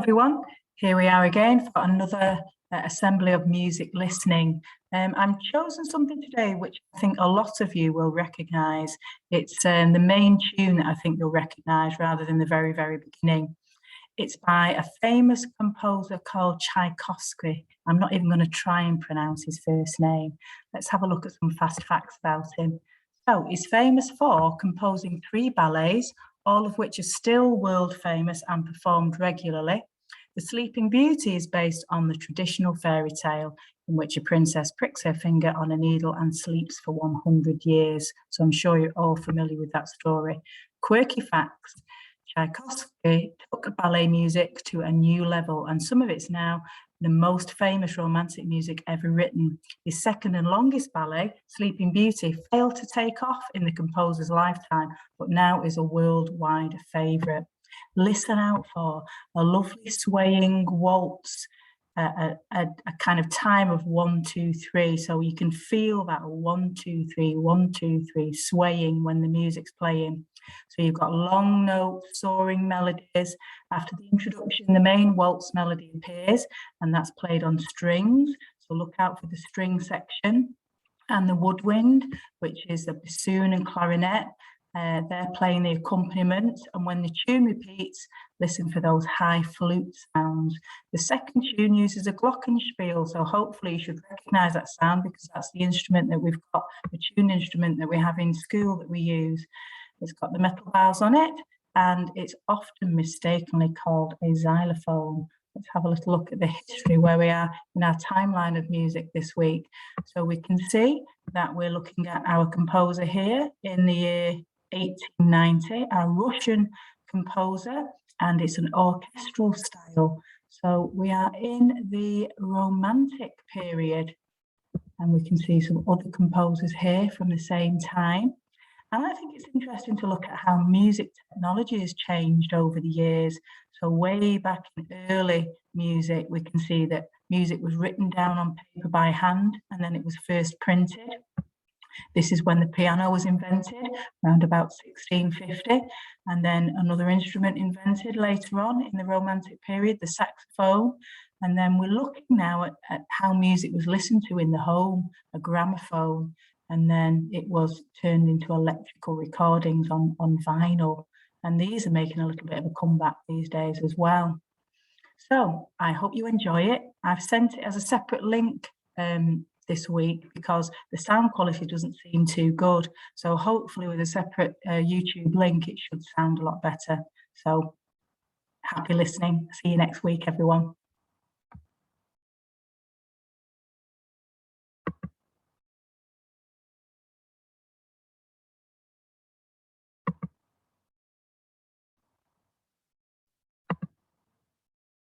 Everyone. Here we are again for another assembly of music listening. I'm chosen something today which I think a lot of you will recognise. It's the main tune that I think you'll recognise rather than the very, very beginning. It's by a famous composer called Tchaikovsky. I'm not even going to try and pronounce his first name. Let's have a look at some fast facts about him. So he's famous for composing 3 ballets, all of which are still world famous and performed regularly. The Sleeping Beauty is based on the traditional fairy tale in which a princess pricks her finger on a needle and sleeps for 100 years. So I'm sure you're all familiar with that story. Quirky facts. Tchaikovsky took ballet music to a new level, and some of it's now the most famous romantic music ever written. His second and longest ballet, Sleeping Beauty, failed to take off in the composer's lifetime, but now is a worldwide favourite. Listen out for a lovely swaying waltz, a kind of time of 1, 2, 3. So you can feel that 1, 2, 3, 1, 2, 3 swaying when the music's playing. So you've got long notes, soaring melodies. After the introduction, the main waltz melody appears, and that's played on strings. So look out for the string section. And the woodwind, which is the bassoon and clarinet. They're playing the accompaniment, and when the tune repeats, listen for those high flute sounds. The second tune uses a glockenspiel, so hopefully you should recognise that sound because that's the instrument that we've got, the tune instrument that we have in school that we use. It's got the metal bars on it, and it's often mistakenly called a xylophone. Let's have a little look at the history where we are in our timeline of music this week. So we can see that we're looking at our composer here in the year 1890, a Russian composer, and it's an orchestral style. So we are in the Romantic period, and we can see some other composers here from the same time. And I think it's interesting to look at how music technology has changed over the years. So way back in early music, we can see that music was written down on paper by hand, and then it was first printed. This is when the piano was invented, around about 1650, and then another instrument invented later on in the Romantic period, the saxophone. And then we're looking now at how music was listened to in the home, a gramophone, and then it was turned into electrical recordings on vinyl. And these are making a little bit of a comeback these days as well. So I hope you enjoy it. I've sent it as a separate link this week because the sound quality doesn't seem too good. So hopefully with a separate YouTube link, it should sound a lot better. So happy listening. See you next week, everyone.